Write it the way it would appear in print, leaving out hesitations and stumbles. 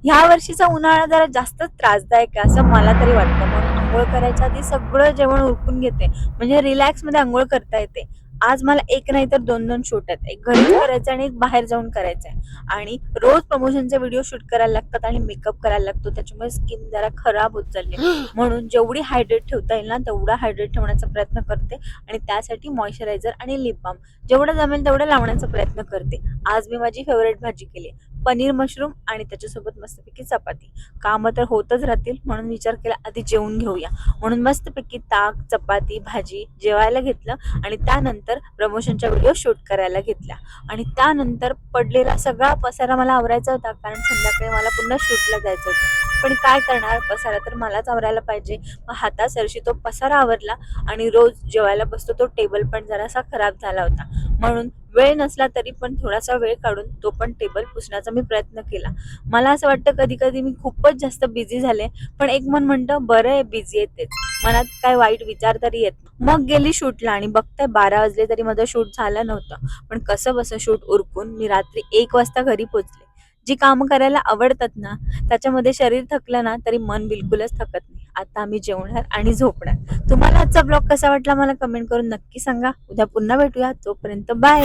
ह्या वर्षीचा उन्हाळा जरा जास्तच त्रासदायक आहे असं मला तरी वाटतं. म्हणून अंघोळ करायच्या आधी सगळं जेवण उरकून घेते, म्हणजे रिलॅक्स मध्ये अंघोळ करता येते. आज मला एक नाही तर दोन दोन शूट आहेत, एक घरीच करायचं आणि एक बाहेर जाऊन करायचंय. आणि रोज प्रमोशनचे व्हिडिओ शूट करायला लागतात आणि मेकअप करायला लागतो, त्याच्यामुळे स्किन जरा खराब होत चालली. म्हणून जेवढी हायड्रेट ठेवता येईल ना तेवढा हायड्रेट ठेवण्याचा प्रयत्न करते. आणि त्यासाठी मॉइश्चरायझर आणि लिप बाम जेवढं जमेल तेवढं लावण्याचा प्रयत्न करते. आज मी माझी फेवरेट भाजी केली, पनीर मशरूम आणि त्याच्यासोबत मस्तपैकी चपाती. कामं तर होतच राहतील, म्हणून विचार केला आधी जेवून घेऊया. म्हणून मस्तपैकी ताक, चपाती, भाजी जेवायला घेतलं. आणि त्यानंतर प्रमोशनच्या व्हिडिओ शूट करायला घेतल्या. आणि त्यानंतर पडलेला सगळा पसारा मला आवरायचा होता, कारण संध्याकाळी मला पुन्हा शूटला जायचं होतं. पण काय करणार, पसारा तर मलाच आवरायला पाहिजे. मग हातासरशी तो पसारा आवरला. आणि रोज जेवायला बसतो तो टेबल पण जरासा खराब झाला होता, म्हणून वेळ नसला तरी पण थोडासा वेळ काढून तो पण टेबल पुसण्याचा मी प्रयत्न केला. मला असं वाटतं कधी कधी मी खूपच जास्त बिझी झाले, पण एक मन म्हणतं बरं आहे बिझी आहे तेच, मनात काय वाईट विचार तरी येत नाही. मग गेली शूटला आणि बघते 12 वाजले तरी माझं शूट झालं नव्हतं. पण कसं बसं शूट उरकून मी रात्री 1 वाजता घरी पोचले. जी कामं करायला आवडतात ना, त्याच्यामध्ये शरीर थकलं ना तरी मन बिलकुलच थकत नाही. आता आम्ही जेवणार आणि झोपणार. तुम्हाला आजचा ब्लॉग कसा वाटला मला कमेंट करून नक्की सांगा. उद्या पुन्हा भेटूया, तोपर्यंत बाय.